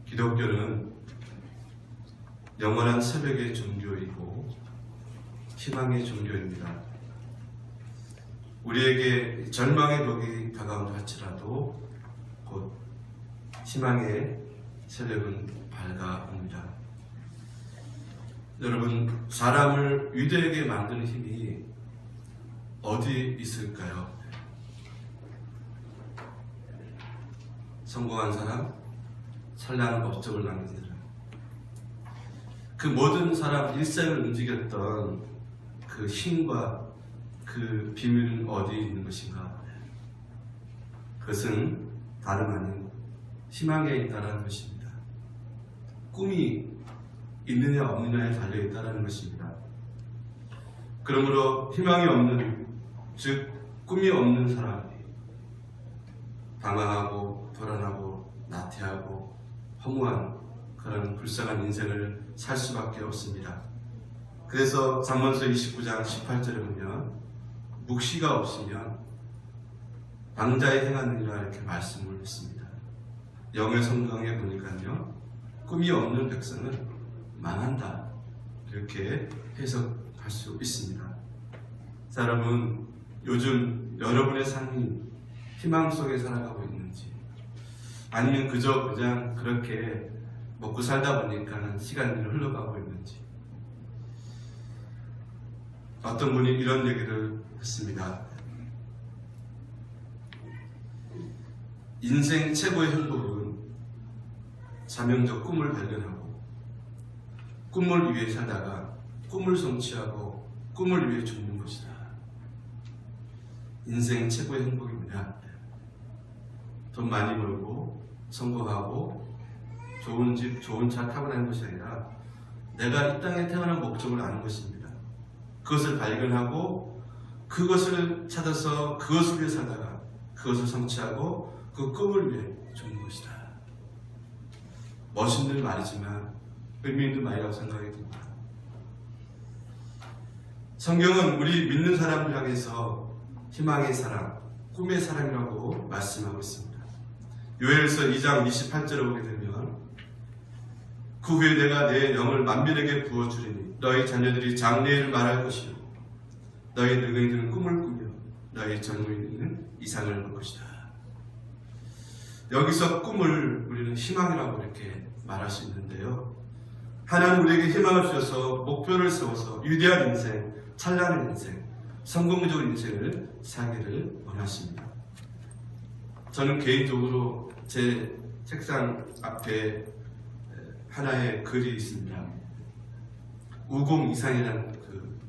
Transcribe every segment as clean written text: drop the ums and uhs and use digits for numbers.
기독교는 영원한 새벽의 종교이고 희망의 종교입니다. 우리에게 절망의 벽이 다가온다 할지라도 곧 희망의 새벽은 밝아옵니다. 여러분, 사람을 위대하게 만드는 힘이 어디 있을까요? 성공한 사람, 찬란한 업적을 남긴 사람, 그 모든 사람 일생을 움직였던 그 힘과 그 비밀은 어디에 있는 것인가? 그것은 다름 아닌 희망에 있다는 것입니다. 꿈이 있느냐 없느냐에 달려있다는 것입니다. 그러므로 희망이 없는, 즉 꿈이 없는 사람이 방황하고 불안하고 나태하고 허무한 그런 불쌍한 인생을 살 수밖에 없습니다. 그래서 잠언서 29장 18절에 보면 묵시가 없으면 방자에 행하느니라 이렇게 말씀을 했습니다. 영의 성경에 보니까요, 꿈이 없는 백성은 망한다 이렇게 해석할 수 있습니다. 자, 여러분, 요즘 여러분의 삶이 희망 속에 살아가고 있는지, 아니면 그냥 그렇게 먹고 살다 보니까 시간이 흘러가고 있는지. 어떤 분이 이런 얘기를 했습니다. 인생 최고의 행복은 사명적 꿈을 발견하고 꿈을 위해 살다가 꿈을 성취하고 꿈을 위해 죽는 것이다. 인생 최고의 행복입니다. 돈 많이 벌고 성공하고 좋은 집, 좋은 차 타고 다니는 것이 아니라 내가 이 땅에 태어난 목적을 아는 것입니다. 그것을 발견하고 그것을 찾아서 그것을 위해 살다가 그것을 성취하고 그 꿈을 위해 죽는 것이다. 멋있는 말이지만 의미 있는 말이라고 생각이 듭니다. 성경은 우리 믿는 사람을 향해서 희망의 사랑, 꿈의 사랑이라고 말씀하고 있습니다. 요엘서 2장 28절을 보게 되면 그 후에 내가 내 영을 만민에게 부어주리니 너희 자녀들이 장래를 말할 것이요 너희 늙은이들은 꿈을 꾸며 너희 젊은이들은 이상을 볼 것이다. 여기서 꿈을 우리는 희망이라고 이렇게 말할 수 있는데요, 하나님 우리에게 희망을 주셔서 목표를 세워서 위대한 인생, 찬란한 인생, 성공적인 인생을 살기를 원하십니다. 저는 개인적으로 제 책상 앞에 하나의 글이 있습니다. 우공이상이라는 그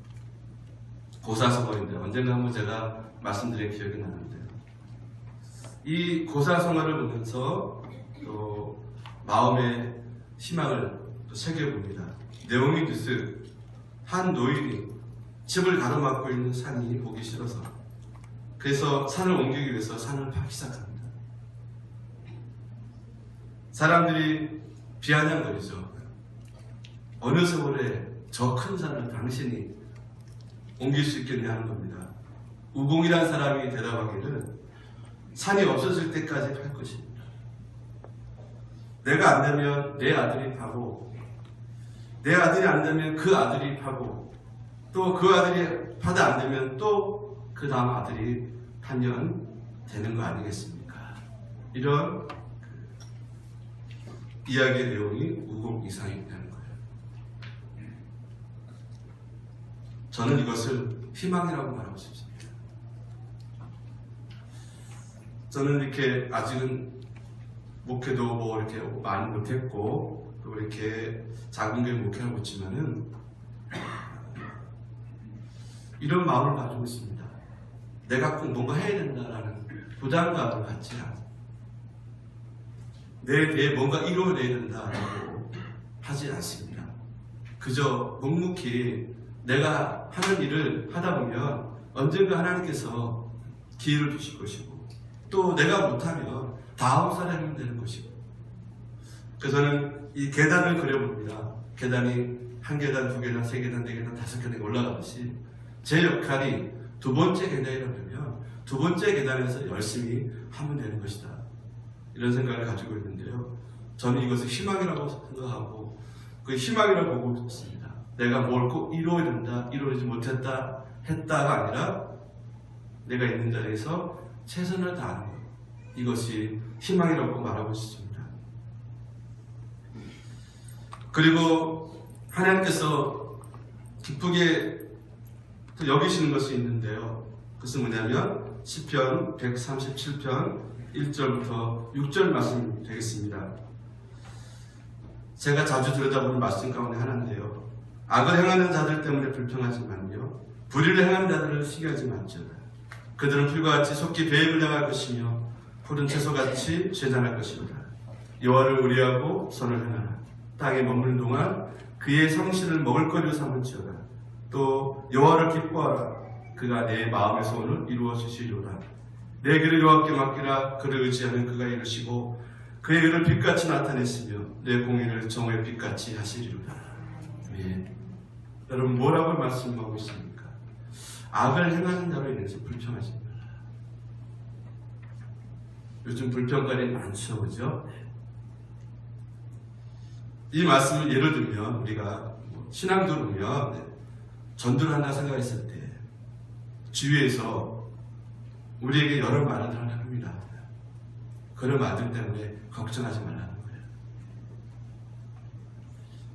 고사성어인데 언젠가 한번 제가 말씀드린 기억이 나는데요. 이 고사성어를 보면서 또 마음의 희망을 또 새겨봅니다. 내용이 뉴스 한 노인이 집을 가로막고 있는 산이 보기 싫어서 그래서 산을 옮기기 위해서 산을 파기 시작합니다. 사람들이 비아냥거리죠. 어느 세월에 저 큰 산을 당신이 옮길 수 있겠냐 하는 겁니다. 우공이라는 사람이 대답하기를 산이 없어질 때까지 팔 것입니다. 내가 안 되면 내 아들이 파고, 내 아들이 안 되면 그 아들이 파고, 또 그 아들이 파다 안 되면 또 그 다음 아들이 파면 되는 거 아니겠습니까? 이런 이야기의 내용이 우공이상이라는 거예요. 저는 이것을 희망이라고 말하고 싶습니다. 저는 이렇게 아직은 목회도 뭐 이렇게 많이 못했고 또 이렇게 작은 교회 목회하고 있지만은 이런 마음을 가지고 있습니다. 내가 꼭 뭔가 해야 된다라는 부담감을 갖지 않고 내 뒤에 뭔가 이루어내야 된다라고 하지 않습니다. 그저 묵묵히 내가 하는 일을 하다 보면 언젠가 하나님께서 기회를 주실 것이고 또 내가 못하면 다음 사람이 되는 것이고, 그래서 저는 이 계단을 그려봅니다. 계단이 한 계단, 두 계단, 세 계단, 네 계단, 다섯 계단이 올라가듯이 제 역할이 두 번째 계단이라면 두 번째 계단에서 열심히 하면 되는 것이다. 이런 생각을 가지고 있는데요. 저는 이것을 희망이라고 생각하고 그 희망이라고 보고 있습니다. 내가 뭘 꼭 이루어야 된다, 이루어지지 못했다, 했다가 아니라 내가 있는 자리에서 최선을 다하는 것. 이것이 희망이라고 말하고 있습니다. 그리고 하나님께서 기쁘게 여기시는 것이 있는데요. 그것은 뭐냐면 시편 137편 1절부터 6절 말씀이 되겠습니다. 제가 자주 들여다보는 말씀 가운데 하나인데요. 악을 행하는 자들 때문에 불평하지만요, 불의를 행하는 자들을 시기하지 말지어다. 그들은 풀과 같이 속히 배임을 당할 것이며 푸른 채소같이 재단할 것이로다. 여호와를 의뢰하고 선을 행하라. 땅에 머무는 동안 그의 성실을 먹을거리로 삼을지어다. 또 여호와를 기뻐하라. 그가 내 마음의 소원을 이루어 주시리로다. 내 길을 여호와께 맡기라. 그를 의지하는 그가 이루시고 그의 일을 빛같이 나타냈으며 내 공의를 정오의 빛같이 하시리로다. 예. 여러분 뭐라고 말씀하고 있습니까? 악을 행하는 자로 인해서 불평하지 마라. 요즘 불평가리 많죠, 그죠? 이 말씀을 예를 들면 우리가 신앙도 보면 전도를 한다 생각했을 때 주위에서 우리에게 여러 말을 합니다. 그런 말들 때문에 걱정하지 말라는 거예요.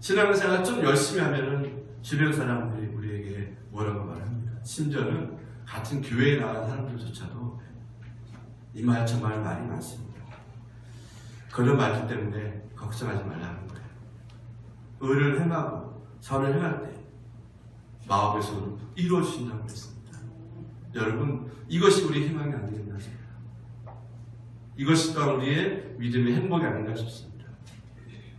신앙생활 좀 열심히 하면은 주변 사람들이 우리에게 뭐라고 말합니다. 심지어는 같은 교회에 나간 사람들조차도 이 말 저 말 말이 많습니다. 그런 말들 때문에 걱정하지 말라는 거예요. 의를 행하고 선을 행할 때 마음의 소원을 이루어주신다고 했습니다. 여러분 이것이 우리의 희망이 아니겠나 싶습니다. 이것이 또한 우리의 믿음의 행복이 아닌가 싶습니다.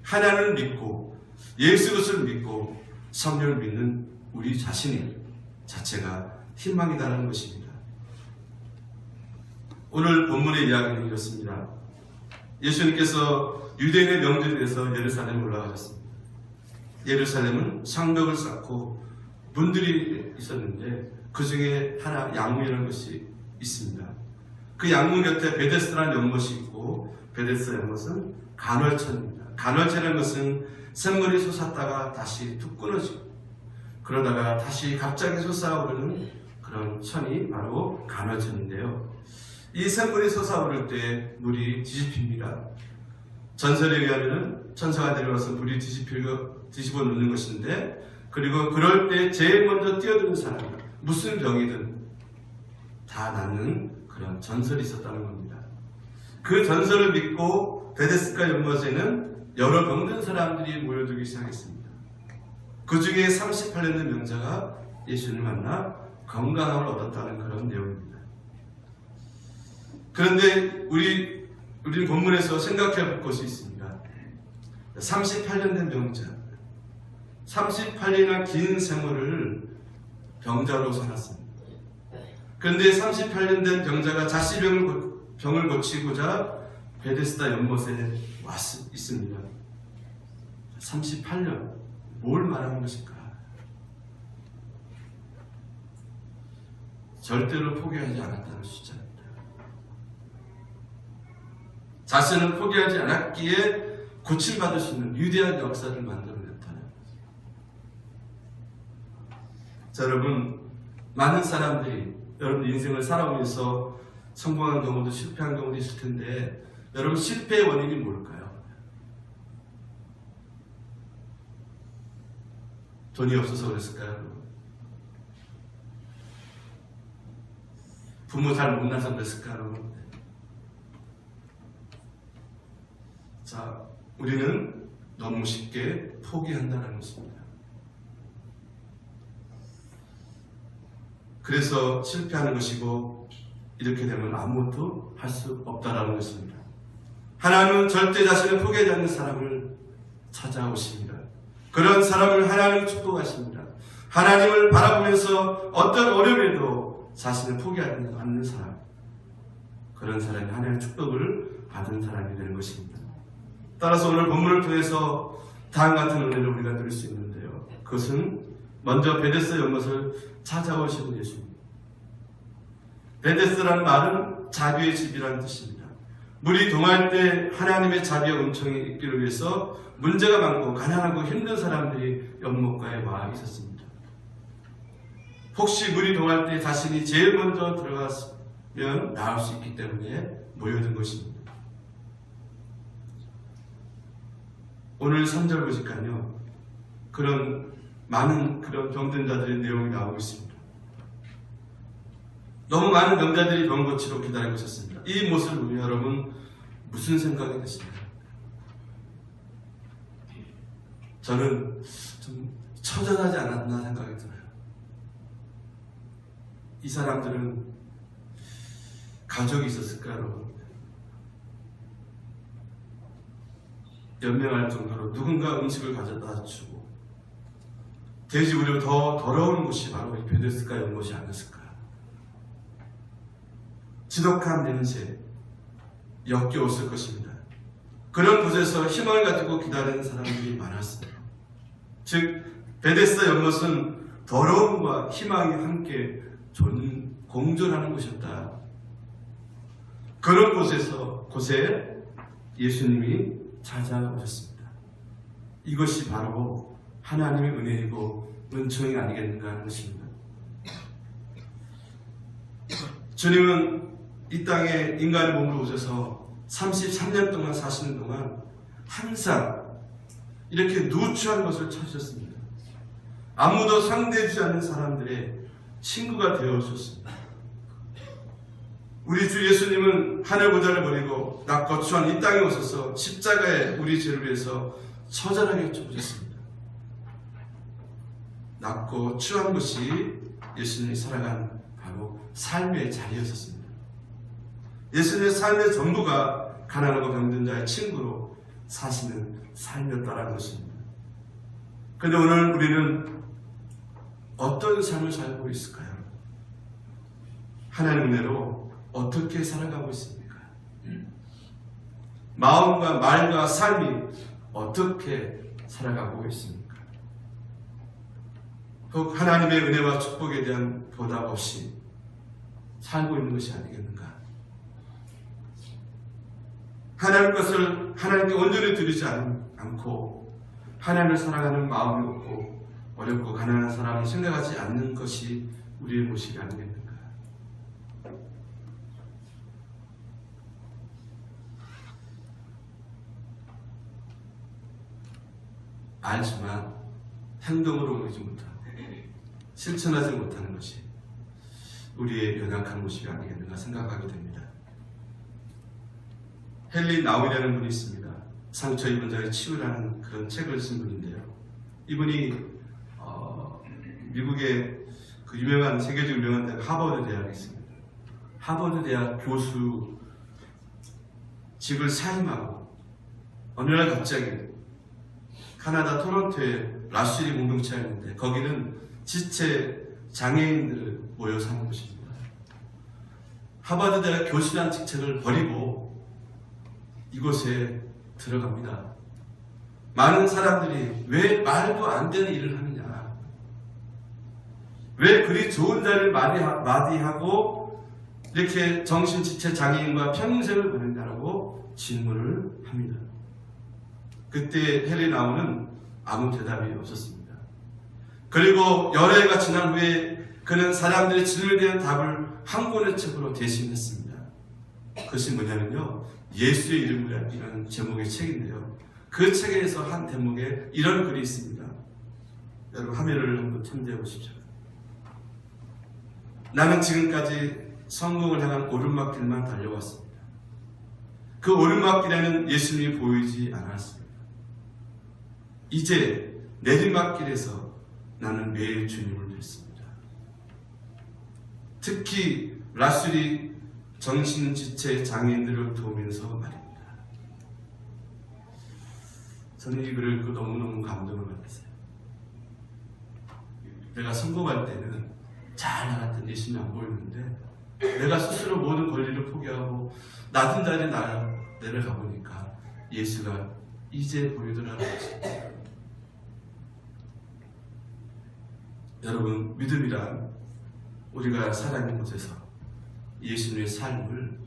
하나님을 믿고 예수 그리스도를 믿고 성령을 믿는 우리 자신이 자체가 희망이다라는 것입니다. 오늘 본문의 이야기는 이렇습니다. 예수님께서 유대인의 명절에 대해서 예루살렘에 올라가셨습니다. 예루살렘은 성벽을 쌓고 문들이 있었는데 그 중에 하나 양문이라는 것이 있습니다. 그 양문 곁에 베데스다라는 연못이 있고 베데스다 연못은 간헐천입니다. 간헐천이라는 것은 샘물이 솟았다가 다시 툭 끊어지고 그러다가 다시 갑자기 솟아오르는 그런 천이 바로 간헐천인데요. 이 샘물이 솟아오를 때 물이 뒤집힙니다. 전설에 의하면 천사가 내려와서 물이 뒤집어 놓는 것인데 그리고 그럴 때 제일 먼저 뛰어드는 사람 무슨 병이든 다 낫는 그런 전설이 있었다는 겁니다. 그 전설을 믿고 베데스다 연못에는 여러 병든 사람들이 모여들기 시작했습니다. 그 중에 38년 된 명자가 예수님을 만나 건강함을 얻었다는 그런 내용입니다. 그런데 우리 본문에서 생각해 볼 것이 있습니다. 38년 된 병자, 38년이나 긴 생활을 병자로 살았습니다. 그런데 38년 된 병자가 자시병을 고치고자 베데스다 연못에 있습니다. 38년, 뭘 말하는 것일까? 절대로 포기하지 않았다는 숫자입니다. 자신을 포기하지 않았기에 고침받을 수 있는 위대한 역사를 만들어냈다는 거죠. 자, 여러분, 많은 사람들이 여러분 인생을 살아오면서 성공한 경우도 실패한 경우도 있을 텐데 여러분 실패의 원인이 뭘까요? 돈이 없어서 그랬을까요? 부모 잘 못나서 그랬을까요? 자, 우리는 너무 쉽게 포기한다는 것입니다. 그래서 실패하는 것이고 이렇게 되면 아무것도 할 수 없다라는 것입니다. 하나님은 절대 자신을 포기하지 않는 사람을 찾아오십니다. 그런 사람을 하나님을 축복하십니다. 하나님을 바라보면서 어떤 어려움에도 자신을 포기하지 않는 사람, 그런 사람이 하나님의 축복을 받은 사람이 되는 것입니다. 따라서 오늘 본문을 통해서 다음 같은 은혜를 우리가 누릴 수 있는데요. 그것은 먼저 베데스다 연못을 찾아오시는 예수님. 베데스다라는 말은 자비의 집이라는 뜻입니다. 물이 동할 때 하나님의 자비와 은총이 있기를 위해서 문제가 많고 가난하고 힘든 사람들이 연못가에 와 있었습니다. 혹시 물이 동할 때 자신이 제일 먼저 들어갔으면 나을 수 있기 때문에 모여든 것입니다. 오늘 3절 보니까요, 그런 많은 그런 병든 자들의 내용이 나오고 있습니다. 너무 많은 병자들이 병 고치러 기다리고 있었습니다. 이 모습을 보면 여러분 무슨 생각이 드십니까? 저는 좀 처절하지 않았나 생각이 들어요. 이 사람들은 가족이 있었을까 여러분? 연명할 정도로 누군가 음식을 가져다 주고 돼지우려 더 더러운 곳이 바로 이 베데스다 연못이 아니었을까? 지독한 냄새 역겨웠을 것입니다. 그런 곳에서 희망을 가지고 기다리는 사람들이 많았습니다. 즉 베데스다 연못은 더러움과 희망이 함께 공존하는 곳이었다. 그런 곳에 예수님이 찾아오셨습니다. 이것이 바로 하나님의 은혜이고 은총이 아니겠는가 하는 것입니다. 주님은 이 땅에 인간의 몸으로 오셔서 33년 동안 사시는 동안 항상 이렇게 누추한 것을 찾으셨습니다. 아무도 상대해주지 않는 사람들의 친구가 되어주셨습니다. 우리 주 예수님은 하늘 보좌를 버리고 낮고 추한 이 땅에 오셔서 십자가에 우리 죄를 위해서 처절하게 죽으셨습니다. 낮고 추한 것이 예수님이 살아간 바로 삶의 자리였었습니다. 예수님의 삶의 전부가 가난하고 병든 자의 친구로 사시는 삶이었다는 것입니다. 그런데 오늘 우리는 어떤 삶을 살고 있을까요? 하나님의 은혜로 어떻게 살아가고 있습니까? 마음과 말과 삶이 어떻게 살아가고 있습니까? 혹 하나님의 은혜와 축복에 대한 보답 없이 살고 있는 것이 아니겠는가? 하나님 것을 하나님께 온전히 드리지 않고 하나님을 사랑하는 마음이 없고 어렵고 가난한 사람이 생각하지 않는 것이 우리의 모습이 아니겠는가? 알지만 행동으로 옮기지 못하고 실천하지 못하는 것이 우리의 연약한 모습이 아니겠는가 생각하게 됩니다. 헨리 나우이라는 분이 있습니다. 상처 입은 자의 치유라는 그런 책을 쓴 분인데요. 이분이 미국의 그 유명한 세계적으로 유명한 대학 하버드 대학에 있습니다. 하버드 대학 교수직을 사임하고 어느 날 갑자기 카나다 토론토에 라쉬리 공동체가 있는데 거기는 지체 장애인들을 모여 사는 곳입니다. 하버드 대학 교수란 직책을 버리고 이곳에 들어갑니다. 많은 사람들이 왜 말도 안 되는 일을 하느냐, 왜 그리 좋은 자를 마디하고 이렇게 정신지체 장애인과 평생을 보냈냐라고 질문을 합니다. 그때 헨리 나우는 아무 대답이 없었습니다. 그리고 여러 해가 지난 후에 그는 사람들의 질문에 대한 답을 한 권의 책으로 대신했습니다. 그것이 뭐냐면요, 예수의 이름이라는 제목의 책인데요. 그 책에서 한 대목에 이런 글이 있습니다. 여러분 화면을 한번 참조해 보십시오. 나는 지금까지 성공을 향한 오르막길만 달려왔습니다. 그 오르막길에는 예수님이 보이지 않았습니다. 이제 내리막길에서 나는 매일 주님을 뵀습니다. 특히 라쉬리 정신지체 장애인들을 도우면서 말입니다. 저는 이 글을 읽고 너무너무 감동을 받았어요. 내가 성공할 때는 잘 나갔던 예수님이 안 보이는데 내가 스스로 모든 권리를 포기하고 낮은 자리에 내려가 보니까 예수가 이제 보이더라는 거죠. 여러분, 믿음이란 우리가 살아있는 곳에서 예수님의 삶을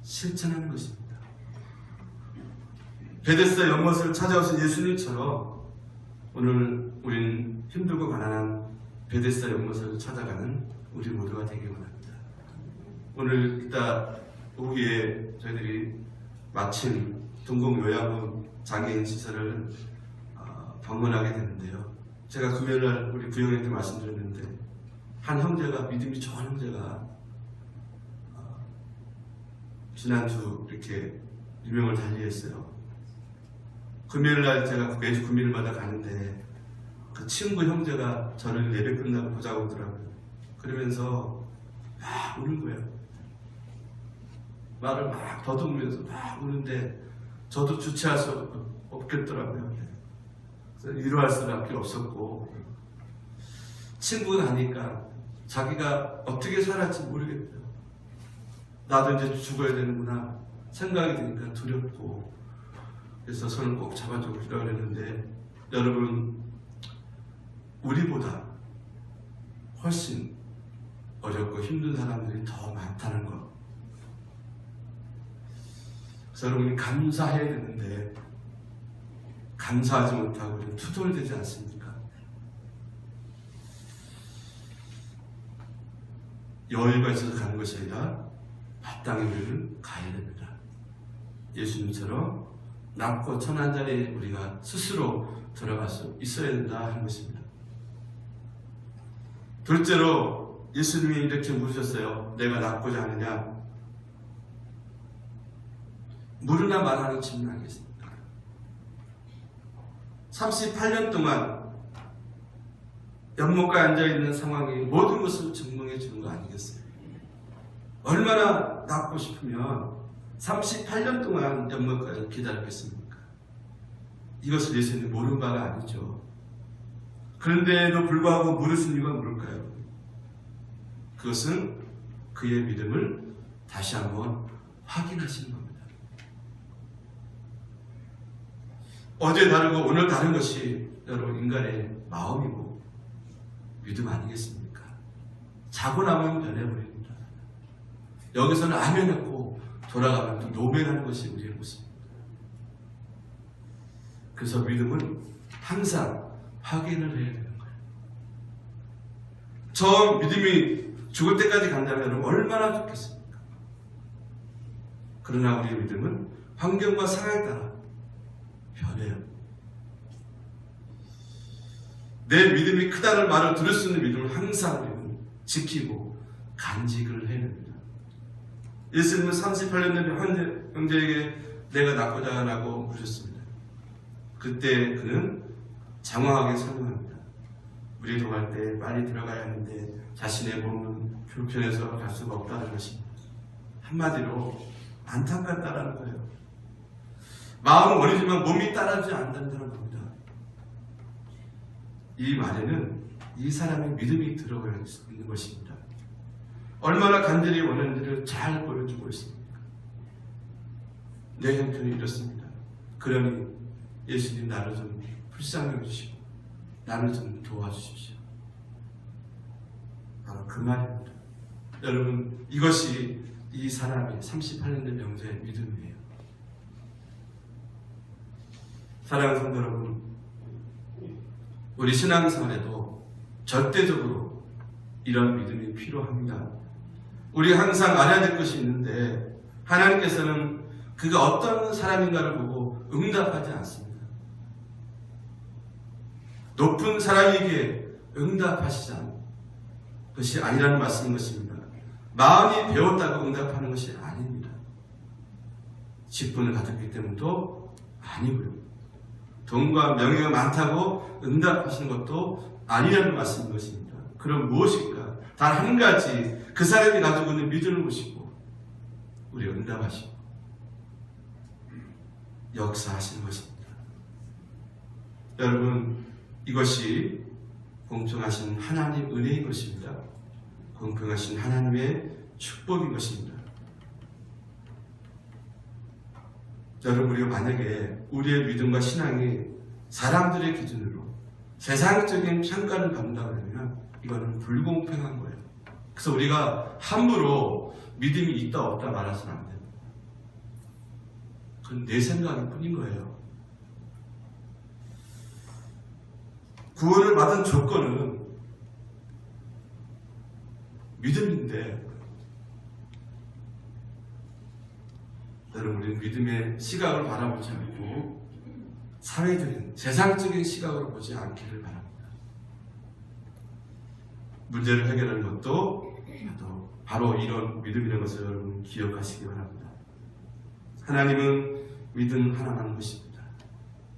실천하는 것입니다. 베데스다 연못을 찾아오신 예수님처럼 오늘 우리는 힘들고 가난한 베데스다 연못을 찾아가는 우리 모두가 되기 원합니다. 오늘 이따 오후에 저희들이 마침 동공요양원 장애인 시설을 방문하게 되는데요. 제가 금요일날 우리 부영회때 말씀드렸는데 한 형제가, 믿음이 좋은 형제가 지난주 이렇게 유명을 달리했어요. 금요일날 제가 매주 금요일마다 가는데 그 친구 형제가 저를 예배 끝나고 보자고 오더라고요. 그러면서 막 우는 거예요. 말을 막 더듬으면서 막 우는데 저도 주체할 수 없겠더라고요. 그래서 위로할 수밖에 없었고, 친구가 가니까 자기가 어떻게 살았지 모르겠대요. 나도 이제 죽어야 되는구나 생각이 드니까 두렵고, 그래서 손을 꼭 잡아주고 싶다고 그랬는데, 여러분, 우리보다 훨씬 어렵고 힘든 사람들이 더 많다는 것. 그래서 여러분이 감사해야 되는데 감사하지 못하고 좀 투덜대지 않습니까? 여유가 있어서 가는 것이 아니라 마땅히 우리는 가야 됩니다. 예수님처럼 낮고 천한 자리에 우리가 스스로 들어갈 수 있어야 된다 하는 것입니다. 둘째로 예수님이 이렇게 물으셨어요. 내가 낫고자 하느냐? 물으나 말하는 질문하겠습니다. 38년 동안 연못가에 앉아있는 상황이 모든 것을 증명해 주는 거 아니겠어요? 얼마나 낫고 싶으면 38년 동안 연못가에 기다렸겠습니까? 이것을 예수님이 모르는 바가 아니죠. 그런데도 불구하고 물으신 이유가 뭘까요? 그것은 그의 믿음을 다시 한번 확인하시는 겁니다. 어제 다르고 오늘 다른 것이 여러분 인간의 마음이고 믿음 아니겠습니까? 자고 나면 변해버립니다. 여기서는 아멘했고 돌아가면 또 노멘하는 것이 우리의 모습입니다. 그래서 믿음은 항상 확인을 해야 되는 거예요. 저 믿음이 죽을 때까지 간다면 얼마나 좋겠습니까? 그러나 우리의 믿음은 환경과 상황에 따라 변해요. 내 믿음이 크다는 말을 들을 수 있는 믿음을 항상 우리는 지키고 간직을 해야 됩니다. 예수님은 38년 된 형제에게 내가 낫고자 하라고 물으셨습니다. 그때 그는 장황하게 설명합니다. 우리도 갈 때 빨리 들어가야 하는데 자신의 몸은 불편해서 갈 수가 없다는 것입니다. 한마디로 안타깝다라는 거예요. 마음은 원이지만 몸이 따라주지 않는다는 겁니다. 이 말에는 이 사람의 믿음이 들어가 있는 것입니다. 얼마나 간절히 원하는지를 잘 보여주고 있습니다. 내 형편이 이렇습니다. 그러니 예수님 나를 좀 불쌍히 여주시고 나를 좀 도와주십시오. 바로 그 말입니다. 여러분, 이것이 이 사람의 38년 된 명제의 믿음이에요. 사랑하는 성도 여러분, 우리 신앙생활에도 절대적으로 이런 믿음이 필요합니다. 우리 항상 알아야 될 것이 있는데 하나님께서는 그가 어떤 사람인가를 보고 응답하지 않습니다. 높은 사람에게 응답하시지 않는 것이 아니라는 말씀인 것입니다. 마음이 배웠다고 응답하는 것이 아닙니다. 직분을 가졌기 때문도 아니고요. 돈과 명예가 많다고 응답하시는 것도 아니라는 말씀인 것입니다. 그럼 무엇일까? 단 한 가지, 그 사람이 가지고 있는 믿음을 보시고 우리 응답하시고 역사하시는 것입니다. 여러분, 이것이 공평하신 하나님의 은혜인 것입니다. 공평하신 하나님의 축복인 것입니다. 여러분, 우리가 만약에 우리의 믿음과 신앙이 사람들의 기준으로 세상적인 평가를 받는다고 하면 이거는 불공평한 거예요. 그래서 우리가 함부로 믿음이 있다 없다 말해서는 안 됩니다. 그건 내 생각일 뿐인 거예요. 구원을 받은 조건은 믿음인데, 여러분, 우리는 믿음의 시각을 바라보지 않고 사회적인, 세상적인 시각으로 보지 않기를 바랍니다. 문제를 해결하는 것도 바로 이런 믿음이라는 것을 여러분 기억하시기 바랍니다. 하나님은 믿음 하나만 것입니다.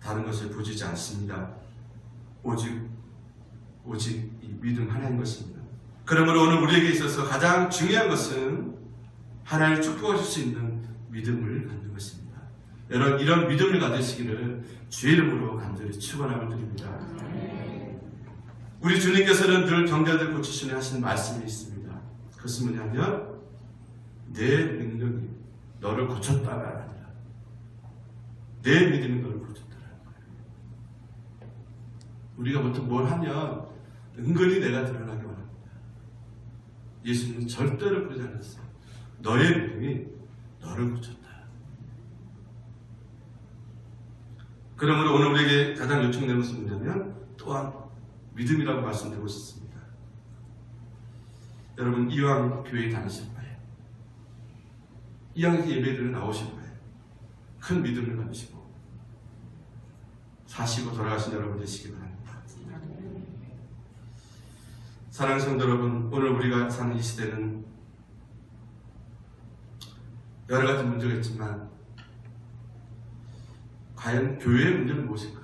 다른 것을 보시지 않습니다. 오직 이 믿음 하나인 것입니다. 그러므로 오늘 우리에게 있어서 가장 중요한 것은 하나님을 축복하실 수 있는 믿음을 갖는 것입니다. 여러분, 이런 믿음을 가지시기를 주의 이름으로 간절히 축원함을 드립니다. 우리 주님께서는 늘 병자들 고치시는 하시는 말씀이 있습니다. 그것은 뭐냐면 내 능력이 너를 고쳤다가 아니라 내 믿음이 너를 고쳤다라는 거예요. 우리가 보통 뭘 하면 은근히 내가 드러나게 원합니다. 예수님은 절대로 그러지 않았어요. 너의 믿음이 너를 고쳤다. 그러므로 오늘 우리에게 가장 요청되는 것은 뭐냐면 또한 믿음이라고 말씀드리고 싶습니다. 여러분, 이왕 교회에 다니실 거예요. 이왕 예배를 나오실 거예요. 큰 믿음을 가지시고 사시고 돌아가신 여러분 되시기 바랍니다. 사랑하는 성도 여러분, 오늘 우리가 사는 이 시대는 여러 가지 문제가 있지만 과연 교회의 문제는 무엇일까?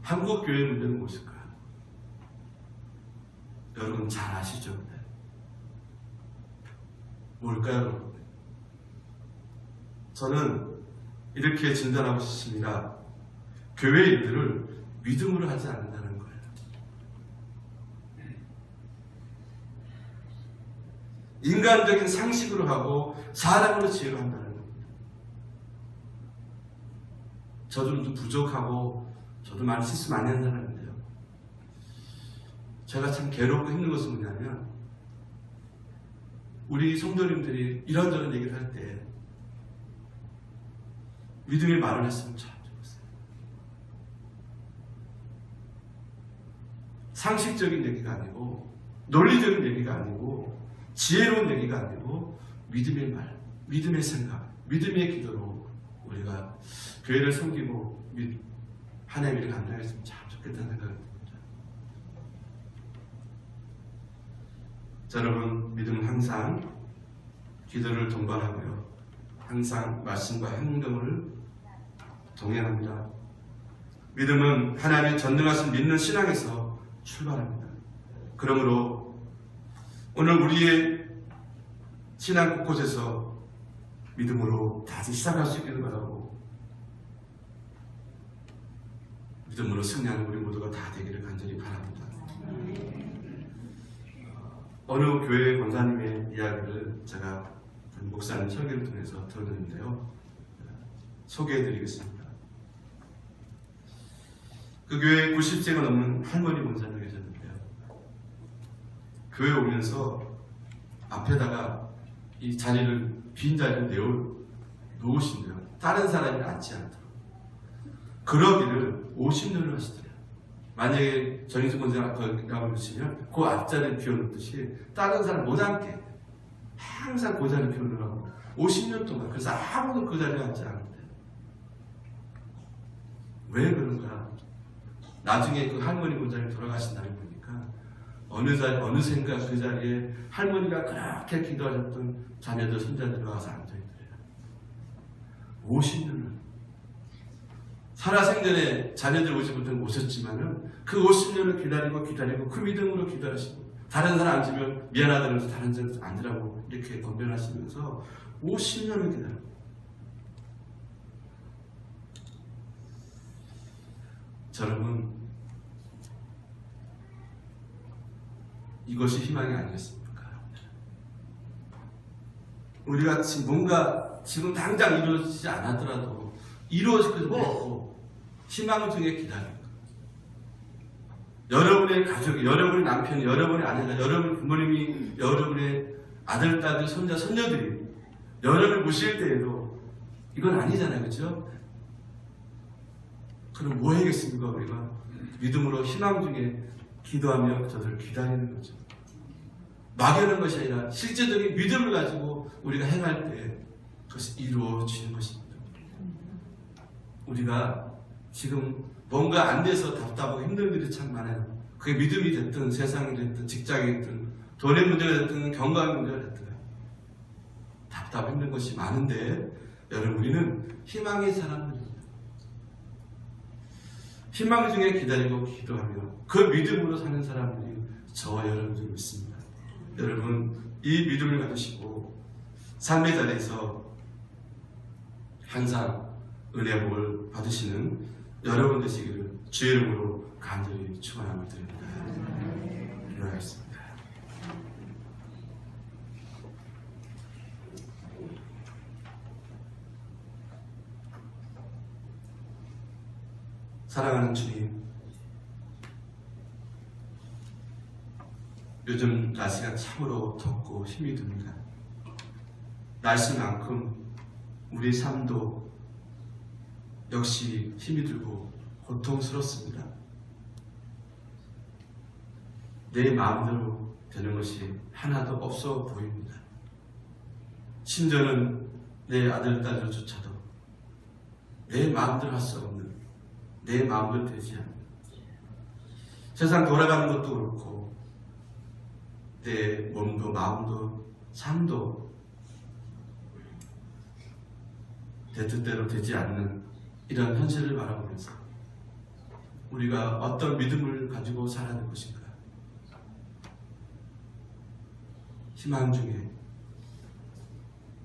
한국 교회의 문제는 무엇일까? 여러분 잘 아시죠? 뭘까요? 저는 이렇게 진단하고 싶습니다. 교회 일들을 믿음으로 하지 않는다는 거예요. 인간적인 상식으로 하고 사람으로 지혜로 한다는 겁니다. 저도 좀 부족하고 저도 많이 실수 많이 하는 사람인데요. 제가 참 괴롭고 힘든 것은 뭐냐면 우리 성도님들이 이런저런 얘기를 할 때 믿음의 말을 했으면 참 좋겠어요. 상식적인 얘기가 아니고 논리적인 얘기가 아니고 지혜로운 얘기가 아니고 믿음의 말, 믿음의 생각, 믿음의 기도로 우리가 교회를 섬기고 하나님의 일을 감당했으면 참 좋겠다는 생각이 듭니다. 자, 여러분, 믿음은 항상 기도를 동반하고요. 항상 말씀과 행동을 동행합니다. 믿음은 하나님의 전능하신 믿는 신앙에서 출발합니다. 그러므로 오늘 우리의 신앙 곳곳에서 믿음으로 다시 시작할 수 있기를 바라고 믿음으로 승리하는 우리 모두가 다 되기를 간절히 바랍니다. 어느 교회 권사님의 이야기를 제가 목사님 설교를 통해서 들었는데요. 소개해드리겠습니다. 그 교회에 90세가 넘는 할머니 권사님이 계셨는데요. 교회에 오면서 앞에다가 이 자리를, 빈 자리를 놓으신대요. 다른 사람이 앉지 않도록. 그러기를 50년을 하시더래요. 만약에 정인수 권사가 거기라고 그러시면 그 앞자리를 비워놓듯이 다른 사람 못 앉게 항상 그 자리를 비워놓으라고 50년 동안. 그래서 아무도 그 자리에 앉지 않는데요. 왜 그런가? 나중에 그 할머니 권사님이 돌아가신 날을 보니까 어느샌가 그 자리에 할머니가 그렇게 기도하셨던 자녀들, 손자들이 와서 앉아있더래요. 50년을. 살아생전에 자녀들 오지 못하면 오셨지만은 그 50년을 기다리고 그 믿음으로 기다리시고 다른 사람 앉으면 미안하다면서 다른 사람 앉으라고 이렇게 권면하시면서 50년을 기다리고. 여러분, 이것이 희망이 아니겠습니까? 우리가 뭔가 지금 당장 이루어지지 않았더라도 이루어지기도 하고 희망을 통해 기다립니다. 여러분의 가족이, 여러분의 남편이, 여러분의 아내가, 여러분의 부모님이, 여러분의 아들, 딸들, 손자, 손녀들이 여러분을 모실 때에도 이건 아니잖아요. 그렇죠? 그럼 뭐 해야겠습니까? 우리가 믿음으로 희망 중에 기도하며 저들을 기다리는 거죠. 막연한 것이 아니라 실제적인 믿음을 가지고 우리가 행할 때 그것이 이루어지는 것입니다. 우리가 지금 뭔가 안 돼서 답답하고 힘든 일이 참 많아요. 그게 믿음이 됐든 세상이 됐든 직장이 됐든 돈의 문제가 됐든 건강의 문제가 됐든 답답 힘든 것이 많은데 여러분 우리는 희망의 사람들입니다. 희망 중에 기다리고 기도하며 그 믿음으로 사는 사람들이 저와 여러분들 있습니다. 여러분 이 믿음을 가지시고 삶의 자리에서 항상 은혜 복을 받으시는 여러분 되시기를 주의 이름으로 간절히 축원하며 드립니다. 기도하겠습니다. 사랑하는 주님, 요즘 날씨가 참으로 덥고 힘이 듭니다. 날씨만큼 우리 삶도 역시 힘이 들고 고통스럽습니다. 내 마음대로 되는 것이 하나도 없어 보입니다. 심지어는 내 아들, 딸들조차도 내 마음대로 할 수 없는, 내 마음대로 되지 않는, 세상 돌아가는 것도 그렇고 내 몸도 마음도 삶도 내 뜻대로 되지 않는 이런 현실을 바라보면서 우리가 어떤 믿음을 가지고 살아야 될 것인가? 희망 중에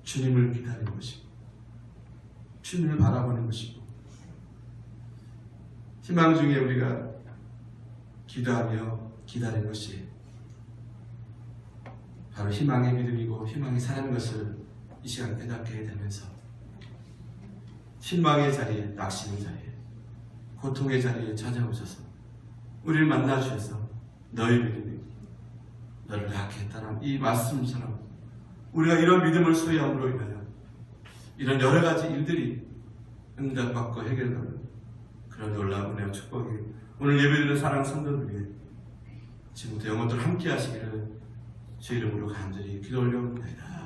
주님을 기다리는 것이고 주님을 바라보는 것이고 희망 중에 우리가 기도하며 기다리는 것이 바로 희망의 믿음이고 희망의 사랑인 것을 이 시간 깨닫게 되면서 신망의 자리에, 낙심의 자리에, 고통의 자리에 찾아오셔서 우리를 만나 주셔서 너의 믿음이 너를 낳게 했다는 이 말씀처럼 우리가 이런 믿음을 소유함으로 인하여 이런 여러 가지 일들이 응답받고 해결되는 그런 놀라운 은혜와 축복이 오늘 예배드리는 사랑 성도들 위해 지금부터 영원토록 함께 하시기를 주 이름으로 간절히 기도 올려옵니다.